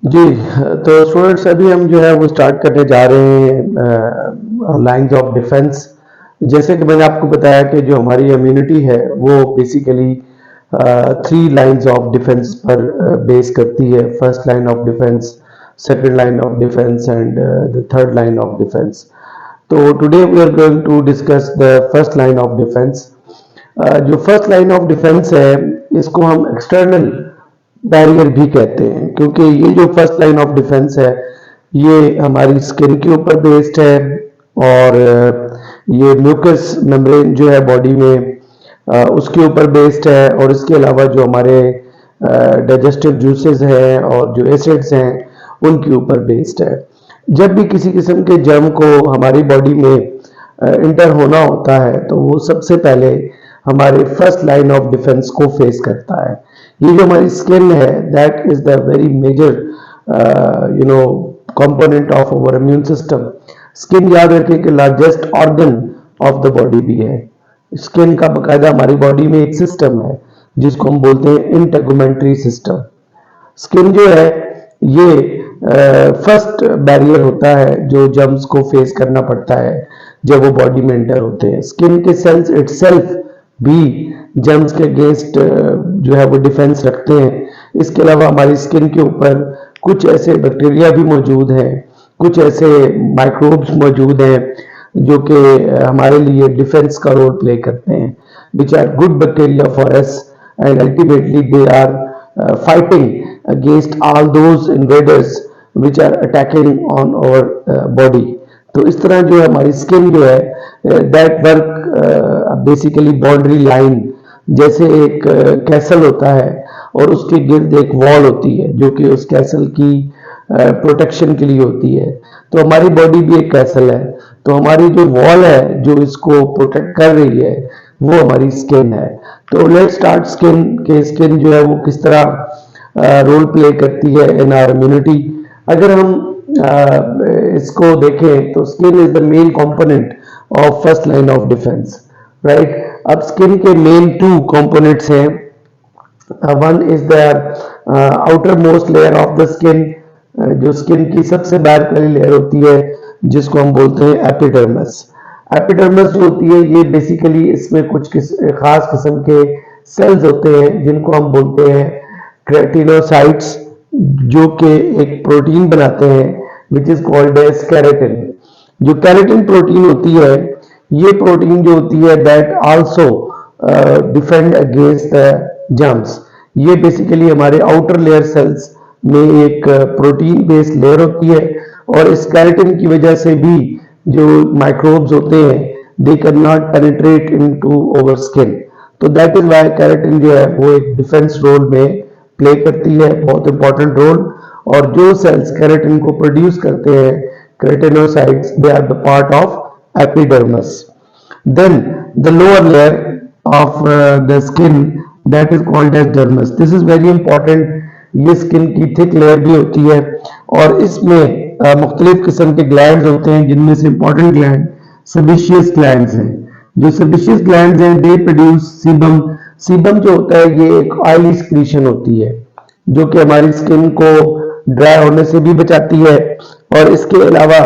जी, तो स्टूडेंट्स अभी हम जो है वो स्टार्ट करने जा रहे हैं लाइंस ऑफ डिफेंस। जैसे कि मैंने आपको बताया कि जो हमारी इम्यूनिटी है वो basically three lines of defence पर बेस करती है। First line of defence, second line of defence and the third line of defence. तो today we are going to discuss the first line of defence. जो first line of defence है इसको हम external barrier भी कहते हैं, क्योंकि ये जो फर्स्ट लाइन ऑफ डिफेंस है ये हमारी स्किन के ऊपर बेस्ड है। और ये म्यूकस मेम्ब्रेन जो है बॉडी में उसके ऊपर बेस्ड है। और इसके अलावा जो हमारे डाइजेस्टिव जूसेस हैं और जो एसिड्स हैं उनके ऊपर बेस्ड है। जब भी किसी किस्म के जर्म को हमारी बॉडी में इंटर होना होता है तो वो सबसे पहले हमारे फर्स्ट लाइन ऑफ डिफेंस को फेस करता है। ये जो हमारी स्किन है that is the very major component of our immune system. Skin याद रखें कि largest organ of the body भी है। स्किन का बकायदा हमारी बॉडी में एक सिस्टम है जिसको हम बोलते हैं इंटेगुमेंट्री सिस्टम। स्किन जो है ये फर्स्ट बैरियर होता है जो जर्म्स को फेस करना पड़ता है जब वो बॉडी में एंटर होते हैं। स्किन के सेल्स इटसेल्फ भी जर्म्स के अगेंस्ट जो है वो डिफेंस रखते हैं। इसके अलावा हमारी स्किन के ऊपर कुछ ऐसे बैक्टीरिया भी मौजूद हैं, कुछ ऐसे माइक्रोब्स मौजूद हैं जो कि हमारे लिए डिफेंस का रोल प्ले करते हैं, which are good bacteria for us and ultimately they are fighting against all those invaders which are attacking on our body। तो इस तरह जो है हमारी स्किन जो है that work basically boundary line जैसे एक कैसल होता है और उसके गिर्द एक वॉल होती है जो कि उस कैसल की प्रोटेक्शन के लिए होती है। तो हमारी बॉडी भी एक कैसल है। तो हमारी जो वॉल है जो इसको प्रोटेक्ट कर रही है वो हमारी स्किन है। तो लेट स्टार्ट स्किन के स्किन जो है वो किस तरह रोल प्ले करती है इन आवर इम्यूनिटी। अगर हम इसको देखें तो skin is the main component of first line of defence, right. अब स्किन के मेन टू कंपोनेंट्स हैं। One is the outer most layer of the skin, जो स्किन की सबसे बाहर वाली लेयर होती है जिसको हम बोलते हैं एपिडर्मिस। एपिडर्मिस जो होती है ये बेसिकली इसमें कुछ खास किस्म के सेल्स होते हैं जिनको हम बोलते हैं क्रेटिनोसाइट्स, जो कि एक प्रोटीन बनाते हैं which is called as keratin. जो केराटिन प्रोटीन होती है ये प्रोटीन जो होती है that also defend against the germs. ये बेसिकली हमारे आउटर लेयर सेल्स में एक प्रोटीन बेस्ड लेयर होती है और इस केराटिन की वजह से भी जो माइक्रोब्स होते हैं they can not penetrate into our skin. तो दैट इज व्हाई केराटिन जो है वो एक डिफेंस रोल में प्ले करती है, बहुत इंपॉर्टेंट रोल। और जो सेल्स केराटिन को प्रोड्यूस करते हैं keratinocytes they are the part of epidermis. Then the lower layer of the skin that is called as dermis. This is very important. ये स्किन की थिक लेयर भी होती है और इसमें मुख्तलिफ किस्म के ग्लैंड्स होते हैं जिनमें से इंपॉर्टेंट ग्लैंड सेबेशियस ग्लैंड्स हैं। जो सेबेशियस ग्लैंड्स हैं दे प्रोड्यूस सीबम। सीबम जो होता है ये एक ऑयली सिक्रीशन होती है जो कि हमारी स्किन को ड्राई होने से भी बचाती है। और इसके अलावा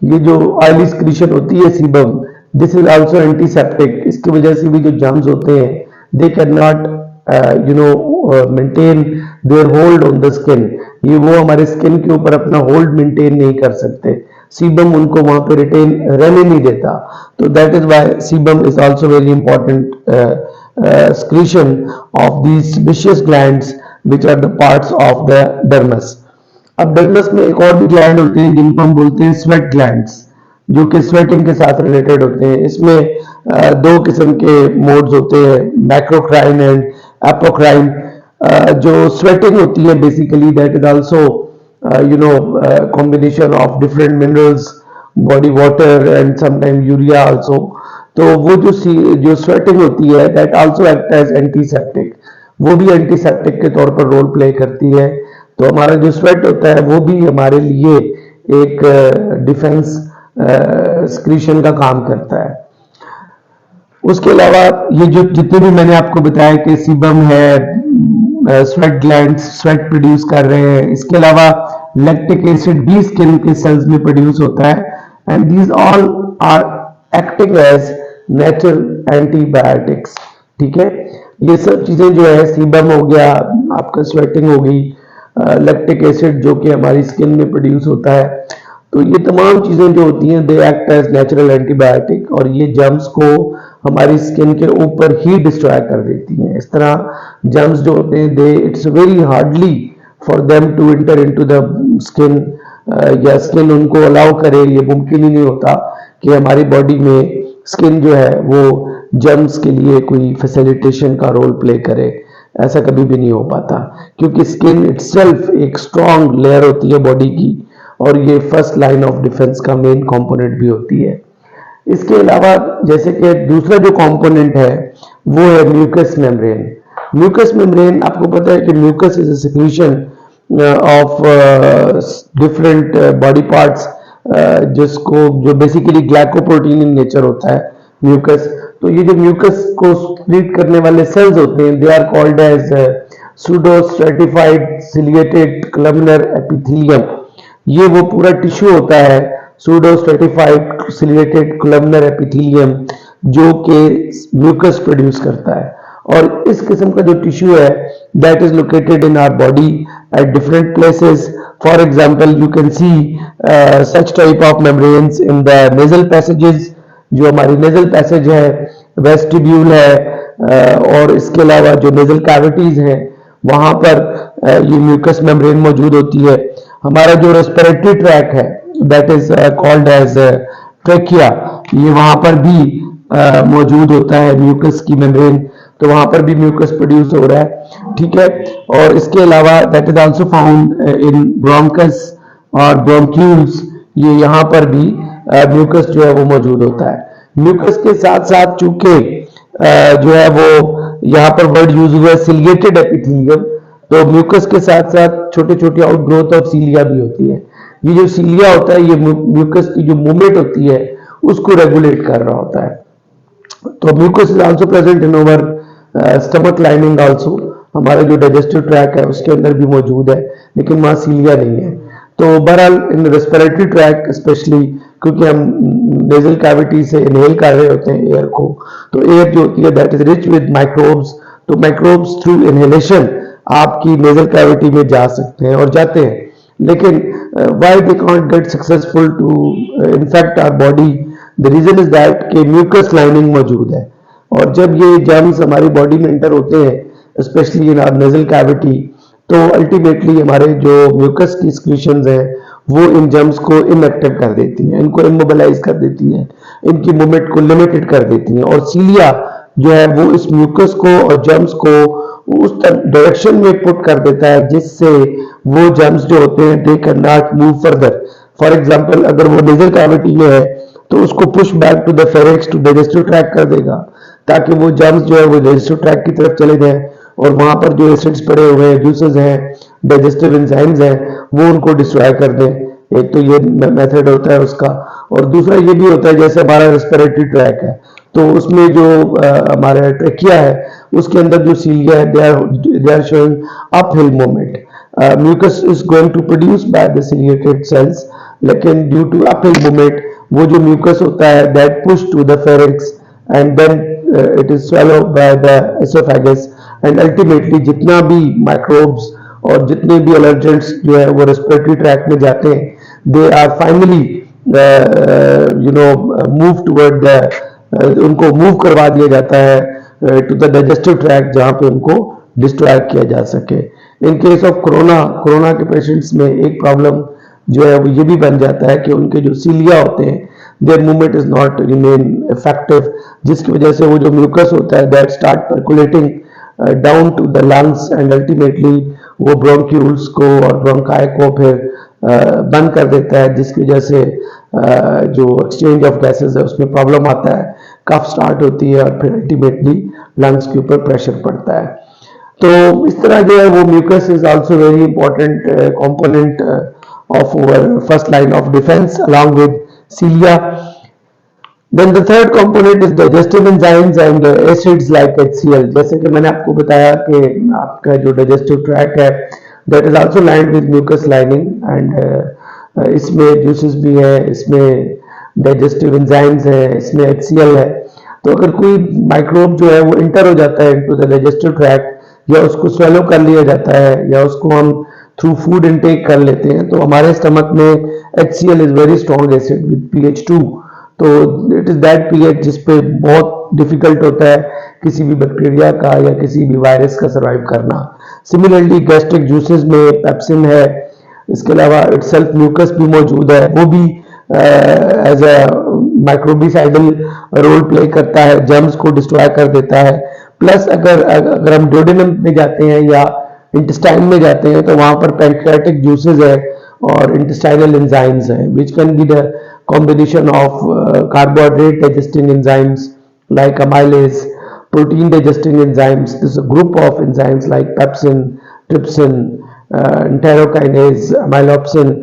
ये जो ऑयली सिक्रीशन होती है sebum, this is also antiseptic. इसकी वजह से भी जो जर्म्स होते हैं they can not maintain their hold on the skin. ये वो हमारे स्किन के ऊपर अपना होल्ड मेंटेन नहीं कर सकते, सीबम उनको वहां पे रिटेन रहने नहीं देता। तो that is why sebum is also very important secretion of these sebaceous glands which are the parts of the dermis। अब डर्मस में एक और भी ग्लैंड होते हैं जिनको हम बोलते हैं स्वेट ग्लैंड्स, जो कि स्वेटिंग के साथ रिलेटेड होते हैं। इसमें दो किस्म के मोड्स होते हैं, मैक्रोक्राइन एंड एपोक्राइन। जो स्वेटिंग होती है basically that is also combination of different minerals, body water and sometime urea also. तो वो जो स्वेटिंग होती है that also act as antiseptic, वो भी एंटीसेप्टिक के तौर पर रोल प्ले करती है। तो हमारा जो स्वेट होता है वो भी हमारे लिए एक डिफेंस सिक्रीशन का काम करता है। उसके अलावा ये जो जितने भी मैंने आपको बताया कि सीबम है, स्वेट ग्लैंड्स स्वेट प्रोड्यूस कर रहे हैं। इसके अलावा लैक्टिक एसिड भी स्किन के सेल्स में प्रोड्यूस होता है, and these all are acting as natural antibiotics. ठीक है, ये सब चीजें जो है, सीबम हो गया, आपका स्वेटिंग हो गई, लैक्टिक एसिड जो कि हमारी स्किन में प्रोड्यूस होता है, तो ये तमाम चीजें जो होती हैं they act as natural antibiotic, और ये जर्म्स को हमारी स्किन के ऊपर ही डिस्ट्रॉय कर देती हैं। इस तरह जर्म्स जो होते हैं they it's very hardly for them to enter into the skin, या स्किन उनको अलाउ करे, ये मुमकिन ही नहीं होता कि हमारी बॉडी में स्किन जो है वो जर्म्स के लिए कोई फैसिलिटेशन का रोल प्ले करे। ऐसा कभी भी नहीं हो पाता, क्योंकि स्किन इटसेल्फ एक स्ट्रॉन्ग लेयर होती है बॉडी की, और ये फर्स्ट लाइन ऑफ डिफेंस का मेन कंपोनेंट भी होती है। इसके अलावा जैसे कि दूसरा जो कंपोनेंट है वो है म्यूकस मेम्ब्रेन। म्यूकस मेम्ब्रेन, आपको पता है कि mucus is a secretion of different body parts, जिसको जो बेसिकली ग्लाइकोप्रोटीन इन नेचर होता है म्यूकस। तो ये जो म्यूकस को स्प्लिट करने वाले सेल्स होते हैं they are called as pseudo stratified ciliated columnar epithelium. ये वो पूरा टिश्यू होता है pseudo stratified ciliated columnar epithelium जो कि म्यूकस प्रोड्यूस करता है। और इस किस्म का जो टिश्यू है that is located in our body at different places. For example you can see such type of membranes in the nasal passages, जो हमारी नेजल पैसेज है, वेस्टिब्यूल है, और इसके अलावा जो नेजल कैविटीज हैं वहां पर ये म्यूकस मेम्ब्रेन मौजूद होती है। हमारा जो रेस्पिरेटरी ट्रैक है that is called as trachea, ये वहां पर भी मौजूद होता है म्यूकस की मेम्ब्रेन, तो वहां पर भी म्यूकस प्रोड्यूस हो रहा है। ठीक है, और इसके अलावा that is also found in bronchus और ब्रोंक्यूल्स, ये यहाँ पर भी म्यूकस जो है वो मौजूद होता है। म्यूकस के साथ साथ चूंकि जो है वो यहाँ पर वर्ड यूज हुआ है सिलिएटेड एपिथेलियम, तो म्यूकस के साथ साथ छोटे छोटे आउटग्रोथ ऑफ सीलिया भी होती है। ये जो सीलिया होता है ये म्यूकस की जो मूवमेंट होती है उसको रेगुलेट कर रहा होता है। तो mucus is also present in over stomach lining also, हमारा जो डाइजेस्टिव ट्रैक है उसके अंदर भी मौजूद है, लेकिन वहां सीलिया नहीं है। तो बहरहाल इन रेस्पिरेटरी ट्रैक स्पेशली, क्योंकि हम नेजल कैविटी से इनहेल कर रहे होते हैं एयर को, तो एयर जो होती है that is rich with microbes, तो माइक्रोब्स थ्रू इनहेलेशन आपकी नेजल कैविटी में जा सकते हैं और जाते हैं, लेकिन why they can't get successful to infect our body, the reason is that कि म्यूकस लाइनिंग मौजूद है, और जब ये जर्म्स हमारी बॉडी में एंटर होते हैं specially in our nasal cavity, तो अल्टीमेटली हमारे जो म्यूकस की सिक्रीशंस हैं वो इन जर्म्स को इनएक्टिव कर देती हैं, इनको इमोबिलाइज कर देती हैं, इनकी मूवमेंट को लिमिटेड कर देती हैं, और सीलिया जो है वो इस म्यूकस को और जर्म्स को उस डायरेक्शन में पुट कर देता है जिससे वो जर्म्स जो होते हैं they can not move further. For example अगर वो नेजल कैविटी में है तो उसको push back to the pharynx to digestive track कर देगा, ताकि वो जर्म्स जो है वो डाइजेस्टिव ट्रैक की तरफ चले जाएं और वहां पर जो एसिड्स पड़े हुए हैं, जूसेस हैं, डाइजेस्टिव एंजाइम्स हैं, वो उनको डिस्ट्रॉय कर दें। एक तो ये मेथड होता है उसका, और दूसरा ये भी होता है जैसे हमारा रेस्पिरेटरी ट्रैक है तो उसमें जो हमारा ट्रेकिया है उसके अंदर जो सीलिया है they are showing uphill movement. Mucus is going to produce by the ciliated cells, लेकिन ड्यू टू अपहिल मूवमेंट वो जो म्यूकस होता है that push to the pharynx and then it is swallowed by the oesophagus, and ultimately जितना भी microbes और जितने भी एलर्जेंट्स जो है वो रेस्पिरेटरी ट्रैक में जाते हैं they are finally move toward the, उनको मूव करवा दिया जाता है टू द डाइजेस्टिव ट्रैक जहां पे उनको डिस्ट्रॉय किया जा सके। इन केस ऑफ कोरोना के पेशेंट्स में एक प्रॉब्लम जो है वो ये भी बन जाता है कि उनके जो सीलिया होते हैं their movement is not remain effective, जिसकी वजह से वो जो म्यूकस होता है that start percolating down to the lungs, and ultimately वो ब्रोंक्यूल्स को और ब्रोंकाई को फिर बंद कर देता है, जिसकी वजह से जो एक्सचेंज ऑफ गैसेस है उसमें प्रॉब्लम आता है, कफ स्टार्ट होती है और फिर अल्टीमेटली लंग्स के ऊपर प्रेशर पड़ता है। तो इस तरह जो है वो mucus is also very important component of our first line of defence along with cilia. Then the third component is digestive enzymes and acids like HCl। जैसे कि मैंने आपको बताया कि आपका जो डाइजेस्टिव ट्रैक है that is also lined with mucus lining and इसमें जूसेस भी है, इसमें डाइजेस्टिव एंजाइम्स है, इसमें HCl है। तो अगर कोई माइक्रोब जो है वो इंटर हो जाता है इनटू द डाइजेस्टिव ट्रैक या उसको स्वेलो कर लिया जाता है या उसको हम थ्रू फूड इनटेक कर लेते हैं तो हमारे स्टमक में HCl is very strong acid with pH 2। तो इट इज दैट पीएच जिस पे बहुत डिफिकल्ट होता है किसी भी बैक्टीरिया का या किसी भी वायरस का सर्वाइव करना। सिमिलरली गैस्ट्रिक जूसेस में पेप्सिन है, इसके अलावा इटसेल्फ म्यूकस भी मौजूद है, वो भी एज अ माइक्रोबिसाइडल रोल प्ले करता है, जर्म्स को डिस्ट्रॉय कर देता है। प्लस अगर अगर हम ड्यूडेनम में जाते हैं या इंटेस्टाइन में जाते हैं तो वहां पर पैंक्रियाटिक जूसेस है और इंटेस्टाइनल एंजाइम्स हैं which can be the combination of carbohydrate digesting enzymes like amylase, protein digesting enzymes. This is a group of enzymes like pepsin, trypsin, enterokinase, amylopsin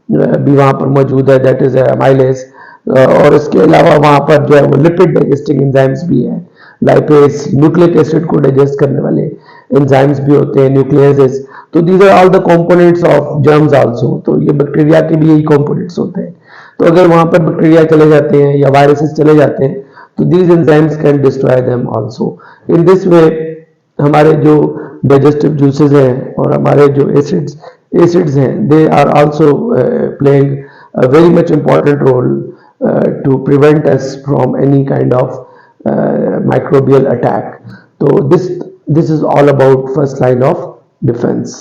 भी वहाँ पर मौजूद है, that is amylase। और इसके अलावा वहाँ पर जो है वो लिपिड डाइजेस्टिंग एंजाइम्स भी हैं, लाइपेज न्यूक्लिक एसिड को डाइजेस्ट करने वाले एंजाइम्स भी होते हैं, न्यूक्लियसेस। तो these are all the components of germs also. तो ये बैक्टीरिया के भी यही कंपोनेंट्स होते हैं। तो अगर वहां पर बैक्टीरिया चले जाते हैं या वायरसेस चले जाते हैं तो these enzymes can destroy them also. In this way हमारे जो डाइजेस्टिव जूसेस हैं और हमारे जो एसिड्स हैं they are also playing a very much important role to prevent us from any kind of microbial attack. So this is all about first line of defense.